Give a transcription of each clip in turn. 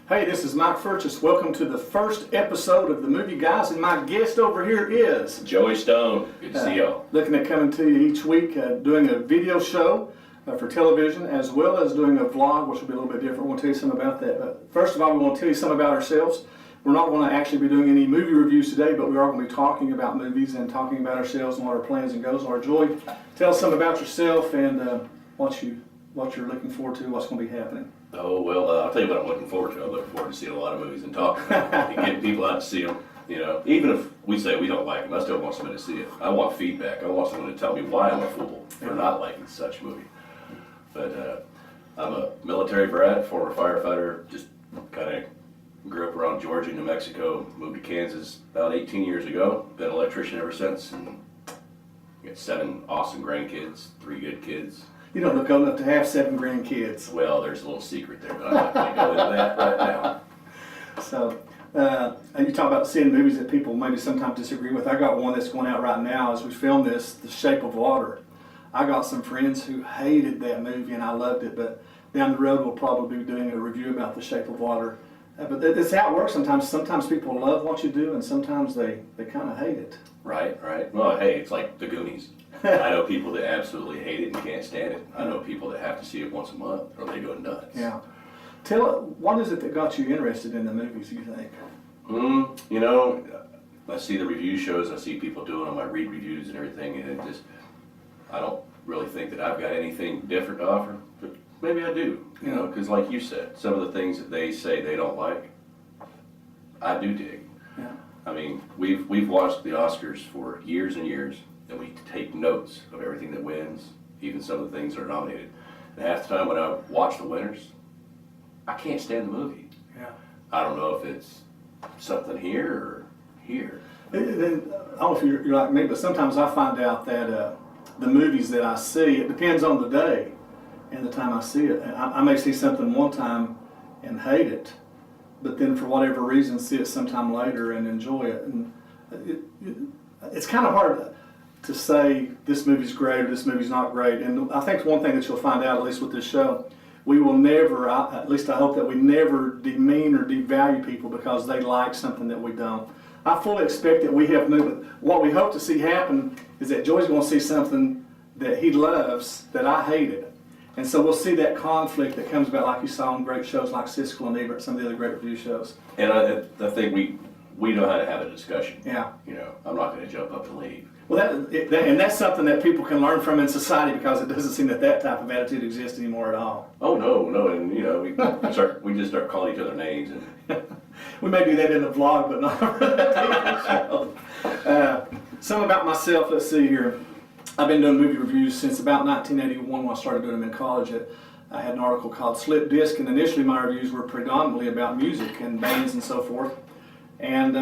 Hey, this is Mike Furchess. Welcome to the first episode of The Movie Guys, and my guest over here is Joey Stone. Good to see y'all. Looking at coming to you each week, doing a video show for television, as well as doing a vlog, which will be a little bit different. We'll tell you something about that. But first of all, we want to tell you something about ourselves. We're not going to actually be doing any movie reviews today, but we are going to be talking about movies and talking about ourselves and what our plans and goals are. Joey, tell us something about yourself and what you're looking forward to, what's going to be happening. Oh, well, I'll tell you what I'm looking forward to. I'm looking forward to seeing a lot of movies and talking about them and getting people out to see them. You know, even if we say we don't like them, I still want somebody to see it. I want feedback. I want someone to tell me why I'm a fool for not liking such movie. But I'm a military brat, former firefighter, just kind of grew up around Georgia, New Mexico, moved to Kansas about 18 years ago. Been an electrician ever since, and got 7 awesome grandkids, 3 good kids. You don't look old enough to have 7 grandkids. Well, there's a little secret there, but I'm not going to go into that right now. So, you talk about seeing movies that people maybe sometimes disagree with. I got one that's going out right now as we film this, The Shape of Water. I got some friends who hated that movie and I loved it, but down the road we'll probably be doing a review about The Shape of Water. But that's how it works sometimes. Sometimes people love what you do and sometimes they kind of hate it. Right. Well, hey, it's like The Goonies. I know people that absolutely hate it and can't stand it. I know people that have to see it once a month or they go nuts. Yeah. What is it that got you interested in the movies, you think? You know, I see the review shows, I see people doing them, I read reviews and everything, and I don't really think that I've got anything different to offer, but maybe I do, you know, because like you said, some of the things that they say they don't like, I do dig. Yeah. I mean, we've watched the Oscars for years and years, and we take notes of everything that wins, even some of the things that are nominated. And half the time when I watch the winners, I can't stand the movie. Yeah. I don't know if it's something here or here. I don't know if you're like me, but sometimes I find out that the movies that I see, it depends on the day and the time I see it. I may see something one time and hate it, but then for whatever reason see it sometime later and enjoy it. And it's kind of hard to say this movie's great or this movie's not great. And I think one thing that you'll find out, at least with this show, we will never, at least I hope that we never demean or devalue people because they like something that we don't. I fully expect that we have movement. What we hope to see happen is that Joey's going to see something that he loves that I hated. And so we'll see that conflict that comes about like you saw on great shows like Siskel and Ebert, some of the other great review shows. And I think we know how to have a discussion. Yeah. You know, I'm not going to jump up and leave. Well, and that's something that people can learn from in society because it doesn't seem that type of attitude exists anymore at all. Oh no, and you know we just start calling each other names and. We may do that in the vlog, but not for the TV show. Some about myself. Let's see here. I've been doing movie reviews since about 1981 when I started doing them in college. I had an article called Slip Disc, and initially my reviews were predominantly about music and bands and so forth. And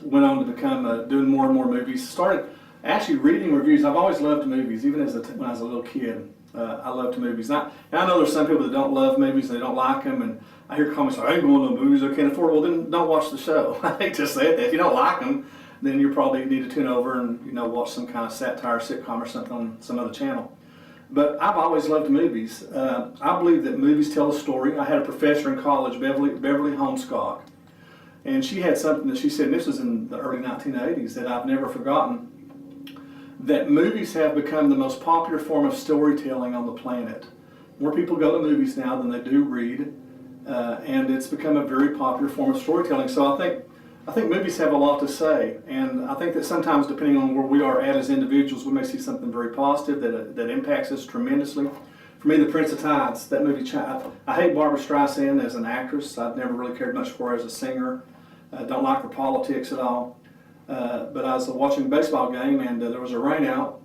went on to become doing more and more movies. Started actually reading reviews. I've always loved movies, even when I was a little kid. I loved movies. And I know there's some people that don't love movies and they don't like them, and I hear comments like, I ain't going to movies, I can't afford it. Well, then don't watch the show. I hate to say it. If you don't like them, then you probably need to tune over and watch some kind of satire sitcom or something on some other channel. But I've always loved movies. I believe that movies tell a story. I had a professor in college, Beverly Homescog, and she had something that she said, and this was in the early 1980s, that I've never forgotten, that movies have become the most popular form of storytelling on the planet. More people go to movies now than they do read, and it's become a very popular form of storytelling. So I think movies have a lot to say, and I think that sometimes, depending on where we are at as individuals, we may see something very positive that impacts us tremendously. For me, The Prince of Tides, that movie, I hate Barbra Streisand as an actress. I've never really cared much for her as a singer. I don't like her politics at all. But I was watching a baseball game and there was a rain out,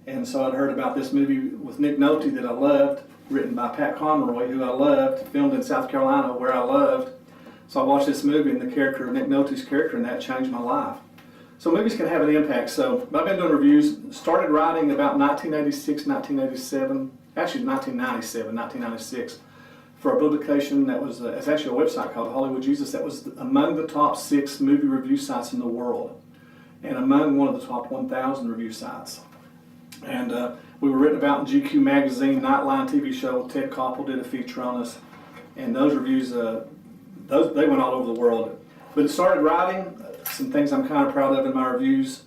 and so I'd heard about this movie with Nick Nolte that I loved, written by Pat Conroy, who I loved, filmed in South Carolina, where I loved. So I watched this movie, and the character of Nick Nolte's character in that changed my life. So movies can have an impact. So I've been doing reviews, started writing about 1986, 1987, actually 1997, 1996, for a publication that was, it's actually a website called Hollywood Jesus that was among the top 6 movie review sites in the world, and among one of the top 1,000 review sites. And we were written about in GQ magazine, Nightline TV show. Ted Koppel did a feature on us, and those reviews they went all over the world. But it started writing some things I'm kind of proud of in my reviews.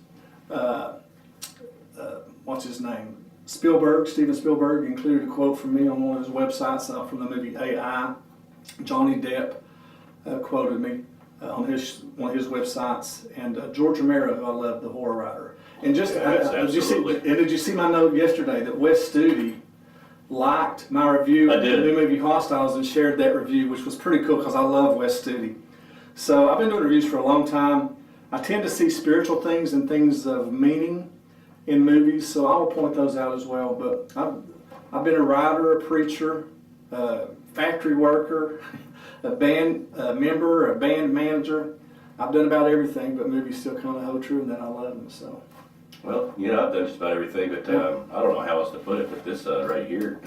What's his name? Steven Spielberg included a quote from me on one of his websites from the movie AI. Johnny Depp quoted me on one of his websites, and George Romero, who I love, the horror writer. And just did you see my note yesterday that Wes Studi liked my review of the new movie Hostiles and shared that review, which was pretty cool because I love Wes Studi. So I've been doing reviews for a long time. I tend to see spiritual things and things of meaning in movies, so I will point those out as well. But I've been a writer, a preacher, a factory worker, a band member, a band manager. I've done about everything, but movies still kind of hold true, and that I love them. So. Well, I've done just about everything, but I don't know how else to put it, but this right here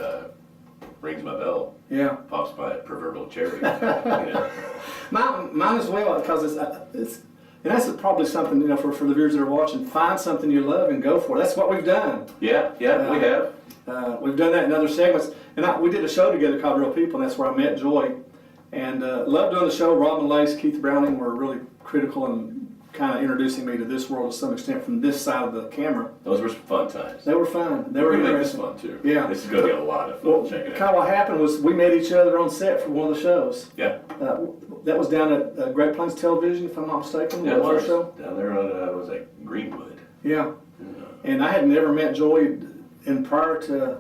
rings my bell. Yeah. Pops my proverbial cherry. Mine as well, because it's and that's probably something, for the viewers that are watching, find something you love and go for it. That's what we've done. Yeah, we have. We've done that in other segments. And we did a show together called Real People, and that's where I met Joy. And loved doing the show. Robin Lace, Keith Browning were really critical and kind of introducing me to this world to some extent from this side of the camera. Those were some fun times. They were fun. They were interesting. Make this fun too. Yeah. This is going to be a lot of fun. Well, Check it out. kind of what happened was we met each other on set for one of the shows. Yeah. That was down at Great Plains Television, if I'm not mistaken. Yeah, it was. Show. Down there on, was it Greenwood? Yeah. And I had never met Joy, and prior to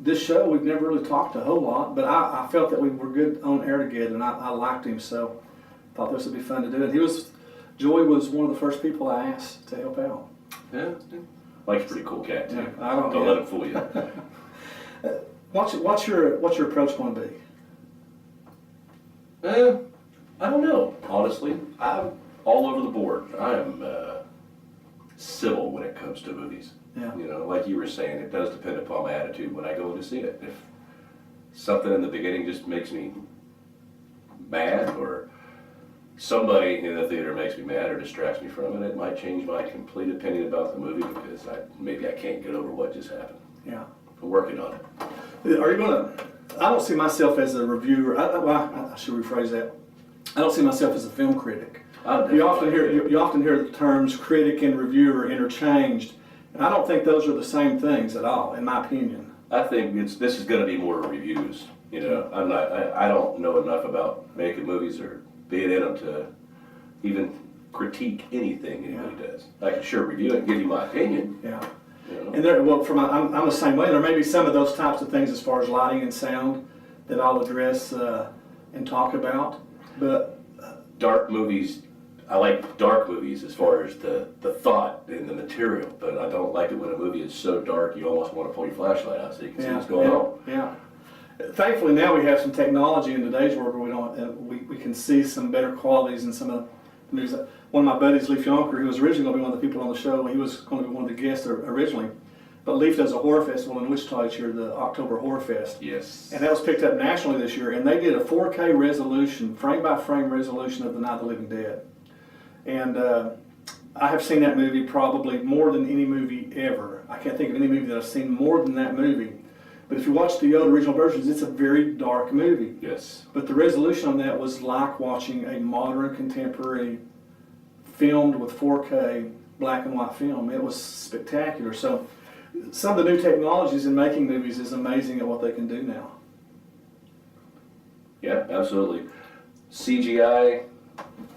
this show, we've never really talked a whole lot, but I felt that we were good on air together, and I liked him, so thought this would be fun to do. And Joy was one of the first people I asked to help out. Yeah. Mike's a pretty cool cat too. Yeah, Don't let him fool you. What's your approach going to be? I don't know, honestly. I'm all over the board. I am civil when it comes to movies. Yeah. Like you were saying, it does depend upon my attitude when I go in to see it. If something in the beginning just makes me mad, or somebody in the theater makes me mad or distracts me from it, it might change my complete opinion about the movie because maybe I can't get over what just happened. Yeah. I'm working on it. Are you going to... I don't see myself as a reviewer. I should rephrase that. I don't see myself as a film critic. You often hear the terms critic and reviewer interchanged, and I don't think those are the same things at all, in my opinion. I think this is going to be more reviews. I don't know enough about making movies or being in them to even critique anything anybody does. I can sure review it and give you my opinion. Yeah. And I'm the same way. There may be some of those types of things as far as lighting and sound that I'll address and talk about, but dark movies. I like dark movies as far as the thought and the material, but I don't like it when a movie is so dark you almost want to pull your flashlight out so you can see what's going on. Yeah. Thankfully now we have some technology in today's world where we can see some better qualities in some of the movies. One of my buddies, Leif Yonker, who was originally going to be one of the people on the show, he was going to be one of the guests originally. But Leif does a horror festival in Wichita each year, the October Horror Fest. Yes. And that was picked up nationally this year, and they did a 4K resolution, frame-by-frame resolution of The Night of the Living Dead. And I have seen that movie probably more than any movie ever. I can't think of any movie that I've seen more than that movie. But if you watch the old original versions, it's a very dark movie. Yes. But the resolution on that was like watching a modern, contemporary, filmed with 4K black and white film. It was spectacular. So some of the new technologies in making movies is amazing at what they can do now. Yeah, absolutely. CGI,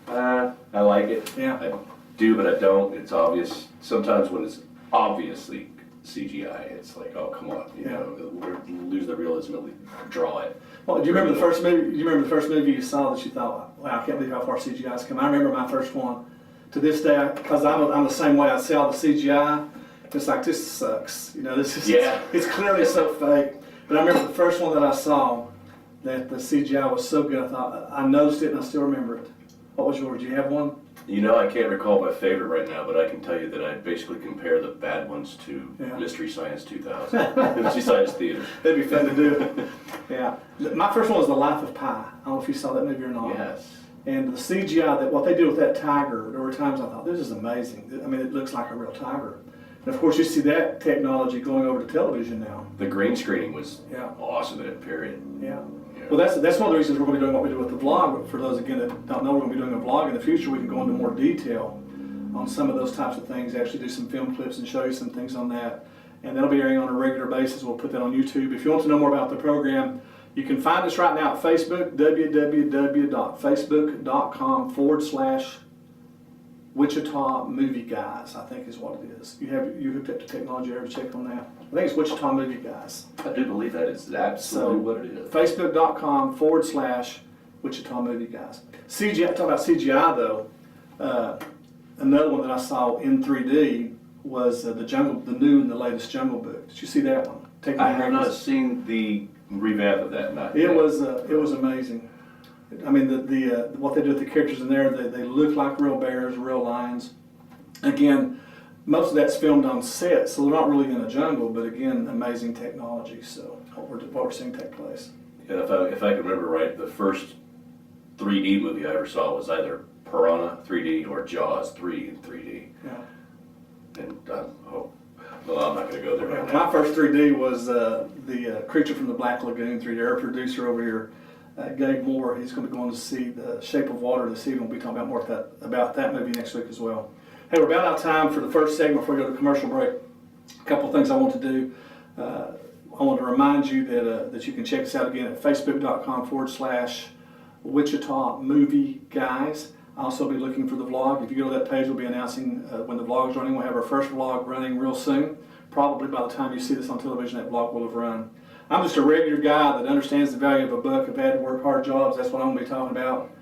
I like it. Yeah. I do, but I don't. It's obvious. Sometimes when it's obviously CGI, it's like, oh, come on, we'll lose the realism and draw it. Well, do you remember the first movie? Do you remember the first movie you saw that you thought, "Wow, I can't believe how far CGI's come"? I remember my first one. To this day, because I'm the same way. I see all the CGI. It's like, this sucks. This is it's clearly so fake. But I remember the first one that I saw, that the CGI was so good. I thought I noticed it and I still remember it. What was yours? Do you have one? I can't recall my favorite right now, but I can tell you that I basically compare the bad ones to Mystery Science 2000, Mystery Science Theater. That'd be fun to do. Yeah. My first one was The Life of Pi. I don't know if you saw that movie or not. Yes. And the CGI, what they did with that tiger, there were times I thought, this is amazing. I mean, it looks like a real tiger. And of course, you see that technology going over to television now. The green screening was awesome at that period. Yeah. know. Well, that's one of the reasons we're going to be doing what we do with the vlog. For those, again, that don't know, we're going to be doing a vlog in the future. We can go into more detail on some of those types of things, actually do some film clips and show you some things on that. And that'll be airing on a regular basis. We'll put that on YouTube. If you want to know more about the program, you can find us right now at Facebook, www.facebook.com/Wichita Movie Guys, I think is what it is. You hooked up to technology, ever check on that? I think it's Wichita Movie Guys. I do believe that is absolutely what it is. Facebook.com/Wichita Movie Guys. CGI, talking about CGI though, another one that I saw in 3D was the new and the latest Jungle Book. Did you see that one? I have not seen the revamp of that. It was amazing. I mean, the what they do with the characters in there, they look like real bears, real lions. Again, most of that's filmed on set, so they're not really in a jungle, but again, amazing technology. So what we're seeing take place. Yeah, if I can remember right, the first 3D movie I ever saw was either Piranha 3D or Jaws 3 in 3D. Yeah. And well, I'm not going to go there right now. My first 3D was the Creature from the Black Lagoon 3D. Our producer over here, Gabe Moore, he's going to go on to see The Shape of Water this evening. We'll be talking about more about that movie next week as well. Hey, we're about out of time for the first segment before we go to commercial break. A couple of things I want to do. I want to remind you that you can check us out again at facebook.com/Wichita Movie Guys. I'll also be looking for the vlog. If you go to that page, we'll be announcing when the vlog is running. We'll have our first vlog running real soon. Probably by the time you see this on television, that vlog will have run. I'm just a regular guy that understands the value of a buck. I've had to work hard jobs. That's what I'm going to be talking about.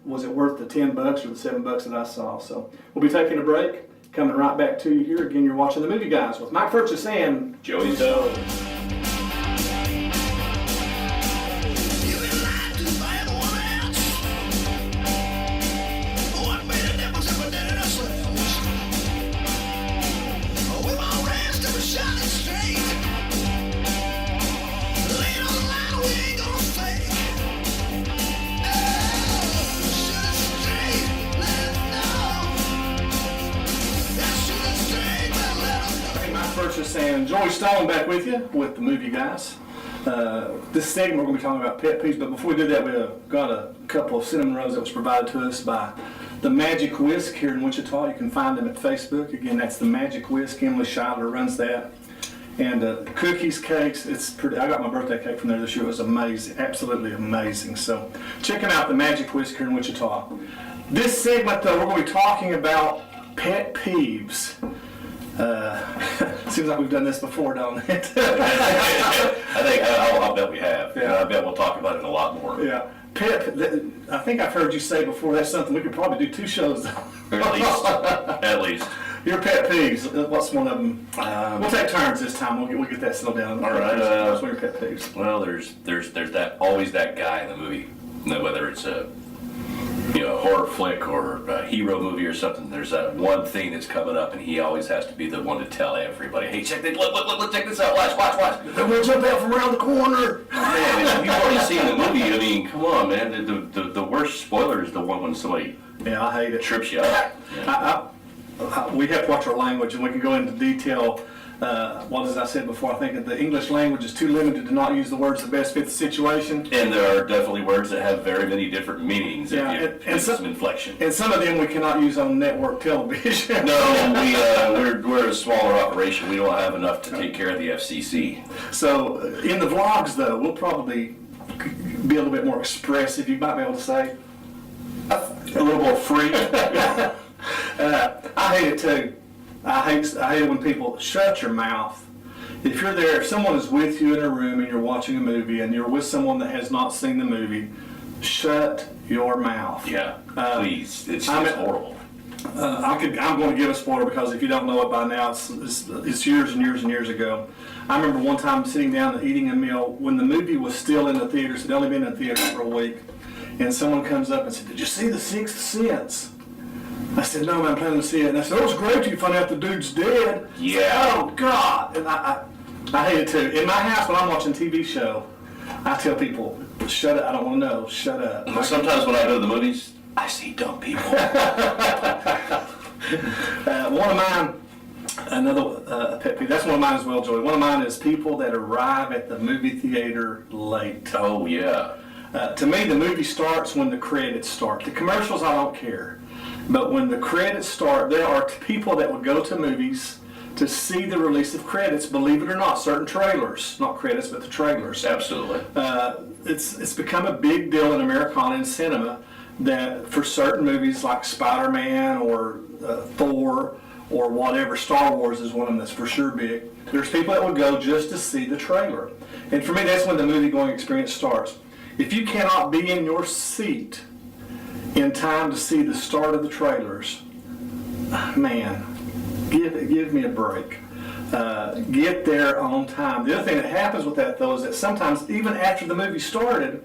Was it worth the $10 or the $7 that I saw? So we'll be taking a break. Coming right back to you here. Again, you're watching The Movie Guys with Mike Purchase and Joey Stone. And Joey Stone back with you with The Movie Guys. This segment we're going to be talking about pet peeves, but before we do that, we've got a couple of cinnamon rolls that was provided to us by the Magic Whisk here in Wichita. You can find them at Facebook. Again, that's the Magic Whisk. Emily Schuyler runs that. And cookies, cakes, it's pretty. I got my birthday cake from there this year. It was amazing, absolutely amazing. So check them out, the Magic Whisk here in Wichita. This segment, though, we're going to be talking about pet peeves. Seems like we've done this before, don't it? I'll bet we have. Yeah. I bet we'll talk about it a lot more. Yeah. I think I've heard you say before, that's something we could probably do 2 shows on. At least. Your pet peeves, what's one of them? We'll take turns this time. We'll get that settled down. All right. What's one of your pet peeves? Well, there's always that guy in the movie. Whether it's a horror flick or a hero movie or something, there's that one thing that's coming up, and he always has to be the one to tell everybody, "Hey, check this! Look, check this out! Watch! They're gonna jump out from around the corner." Man, if you've already seen the movie, I mean, come on, man. The worst spoiler is the one when somebody I hate it. trips you up. We have to watch our language, and we can go into detail. As I said before, I think that the English language is too limited to not use the words that best fit the situation. And there are definitely words that have very many different meanings. And some inflection. And some of them we cannot use on network television. No, we're a smaller operation. We don't have enough to take care of the FCC. So in the vlogs, though, we'll probably be a little bit more expressive. You might be able to say a little more free. I hate it too. I hate it when people shut your mouth. If you're there, if someone is with you in a room and you're watching a movie and you're with someone that has not seen the movie, shut your mouth. Yeah, please. It's horrible. I'm going to give a spoiler because if you don't know it by now, it's years and years and years ago. I remember one time sitting down and eating a meal when the movie was still in the theaters. It had only been in the theater for a week. And someone comes up and said, "Did you see The Sixth Sense?" I said, "No, man, I'm planning to see it." And I said, "Oh, it's great till you find out the dude's dead." Yeah. Oh, God. And I hate it too. In my house, when I'm watching a TV show, I tell people, "Shut up. I don't want to know. Shut up." Well, sometimes when I go to the movies, I see dumb people. One of mine, another pet peeve, that's one of mine as well, Joey. One of mine is people that arrive at the movie theater late. Oh, yeah. To me, the movie starts when the credits start. The commercials, I don't care. But when the credits start, there are people that would go to movies to see the release of credits, believe it or not, certain trailers, not credits, but the trailers. Absolutely. It's become a big deal in Americana and cinema that for certain movies like Spider-Man or Thor or whatever, Star Wars is one of them that's for sure big. There's people that would go just to see the trailer. And for me, that's when the movie-going experience starts. If you cannot be in your seat in time to see the start of the trailers, man, give me a break. Get there on time. The other thing that happens with that, though, is that sometimes even after the movie started,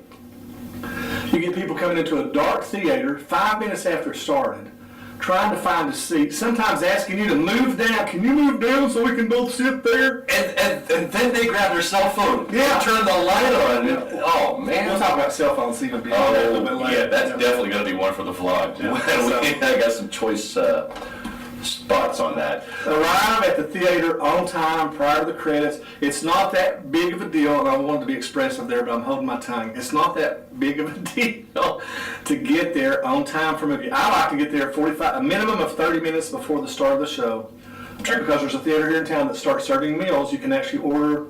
you get people coming into a dark theater 5 minutes after it started, trying to find a seat, sometimes asking you to move down. Can you move down so we can both sit there? And then they grab their cell phone. Yeah. Turn the light on. Yeah. Oh, man. We'll talk about cell phones even beyond that a little bit later. Yeah, that's definitely going to be one for the vlog. Yeah. I got some choice spots on that. Arrive at the theater on time prior to the credits. It's not that big of a deal, and I wanted to be expressive there, but I'm holding my tongue. It's not that big of a deal to get there on time for a movie. I like to get there a minimum of 30 minutes before the start of the show. Because there's a theater here in town that starts serving meals. You can actually order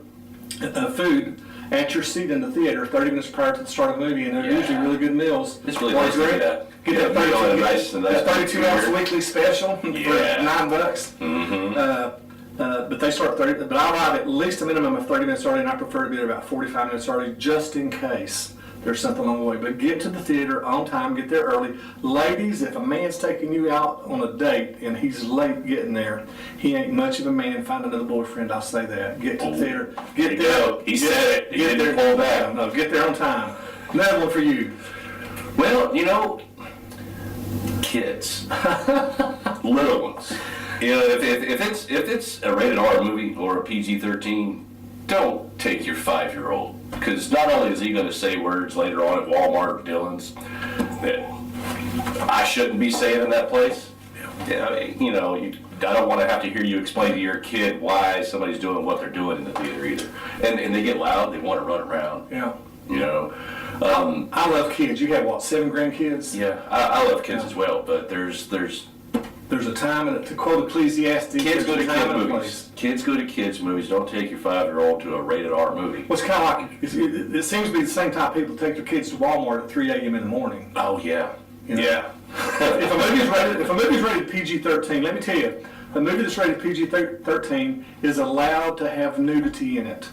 food at your seat in the theater 30 minutes prior to the start of the movie, and they're usually really good meals. It's really nice to do that. Get that 32 ounce weekly special for $9. But they start 30. But I arrive at least a minimum of 30 minutes early, and I prefer to be there about 45 minutes early, just in case there's something along the way. But get to the theater on time. Get there early. Ladies, if a man's taking you out on a date and he's late getting there, he ain't much of a man. Find another boyfriend. I'll say that. Get to the theater. Get there. He said it. He didn't pull back. No, get there on time. Another one for you. Well, kids, little ones. If it's a rated R movie or a PG-13, don't take your 5-year-old, because not only is he going to say words later on at Walmart or Dillon's that I shouldn't be saying in that place. I don't want to have to hear you explain to your kid why somebody's doing what they're doing in the theater either. And they get loud. They want to run around. Yeah. I love kids. You have, 7 grandkids? Yeah, I love kids as well, but there's a time, and to quote Ecclesiastes, kids go to time kid and a movies. place. Kids go to kids movies. Don't take your 5-year-old to a rated R movie. Well, it's kind of like, it seems to be the same time people take their kids to Walmart at 3 a.m. in the morning. Oh, yeah. Yeah. If a movie's rated PG-13, let me tell you, a movie that's rated PG-13 is allowed to have nudity in it.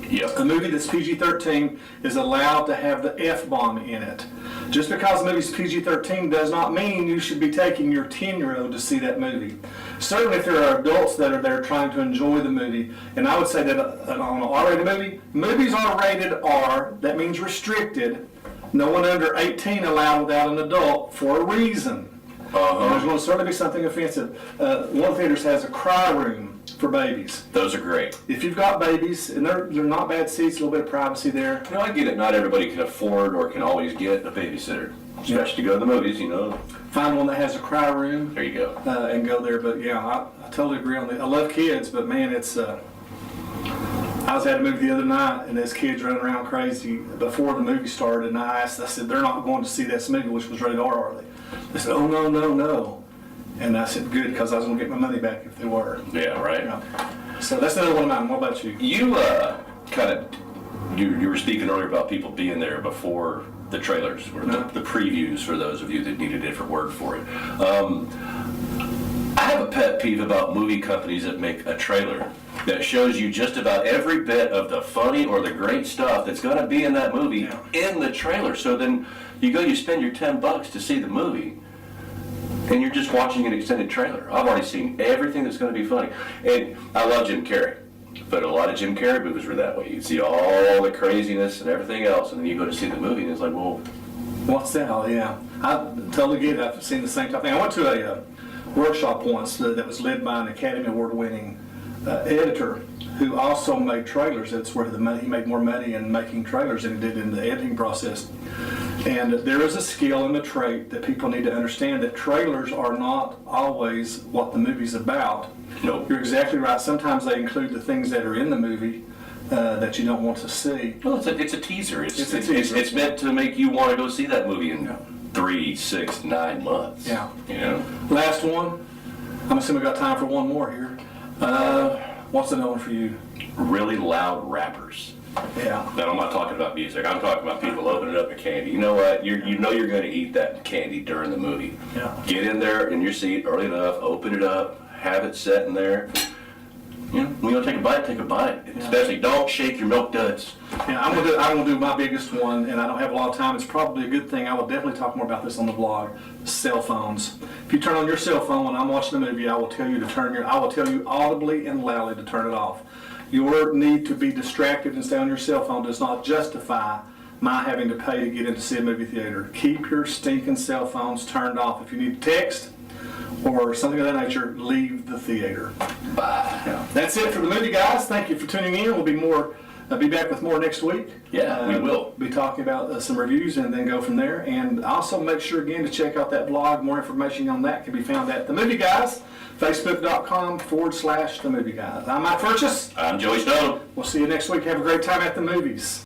Yep. A movie that's PG-13 is allowed to have the F-bomb in it. Just because the movie's PG-13 does not mean you should be taking your 10-year-old to see that movie. Certainly if there are adults that are there trying to enjoy the movie, and I would say that on an R-rated movie, movies are rated R, that means restricted. No one under 18 allowed without an adult for a reason. There's going to certainly be something offensive. One of the theaters has a cry room for babies. Those are great. If you've got babies, and they're not bad seats, a little bit of privacy there. I get it. Not everybody can afford or can always get a babysitter, especially to go to the movies, Find one that has a cry room. There you go. And go there. But yeah, I totally agree on that. I love kids, but man, it's... I was at a movie the other night, and there's kids running around crazy before the movie started, and I said, they're not going to see this movie, which was rated R, are they? They said, oh, no. And I said, good, because I was going to get my money back if they were. Yeah, right. So that's another one of mine. What about you? You you were speaking earlier about people being there before the trailers, or the previews, for those of you that need a different word for it. I have a pet peeve about movie companies that make a trailer that shows you just about every bit of the funny or the great stuff that's going to be in that movie in the trailer. So then you spend your $10 to see the movie, and you're just watching an extended trailer. I've already seen everything that's going to be funny. And I love Jim Carrey, but a lot of Jim Carrey movies were that way. You see all the craziness and everything else, and then you go to see the movie, and it's like, well... What's that? Yeah. I totally get it. I've seen the same type of thing. I went to a workshop once that was led by an Academy Award-winning editor who also made trailers. That's where he made more money in making trailers than he did in the editing process. And there is a skill and a trait that people need to understand, that trailers are not always what the movie's about. Nope. You're exactly right. Sometimes they include the things that are in the movie that you don't want to see. Well, it's a teaser. It's a teaser. It's meant to make you want to go see that movie in 3, 6, 9 months. Yeah. You know. Last one. I'm assuming we got time for one more here. What's another one for you? Really loud rappers. Yeah. Now, I'm not talking about music. I'm talking about people opening up a candy. You know what? You know you're going to eat that candy during the movie. Yeah. Get in there in your seat early enough. Open it up. Have it set in there. You know, when you take a bite, take a bite. Especially, don't shake your milk duds. Yeah, I'm gonna do my biggest one, and I don't have a lot of time. It's probably a good thing. I will definitely talk more about this on the blog. Cell phones. If you turn on your cell phone when I'm watching a movie, I will tell you audibly and loudly to turn it off. Your need to be distracted and stay on your cell phone does not justify my having to pay to get in to see a movie theater. Keep your stinking cell phones turned off. If you need to text or something of that nature, leave the theater. Bye. Yeah. That's it for the movie, guys. Thank you for tuning in. We'll be back with more next week. Yeah, we will. Be talking about some reviews and then go from there. And also make sure again to check out that blog. More information on that can be found at The Movie Guys, facebook.com/The Movie Guys. I'm Mike Furchess. I'm Joey Stone. We'll see you next week. Have a great time at the movies.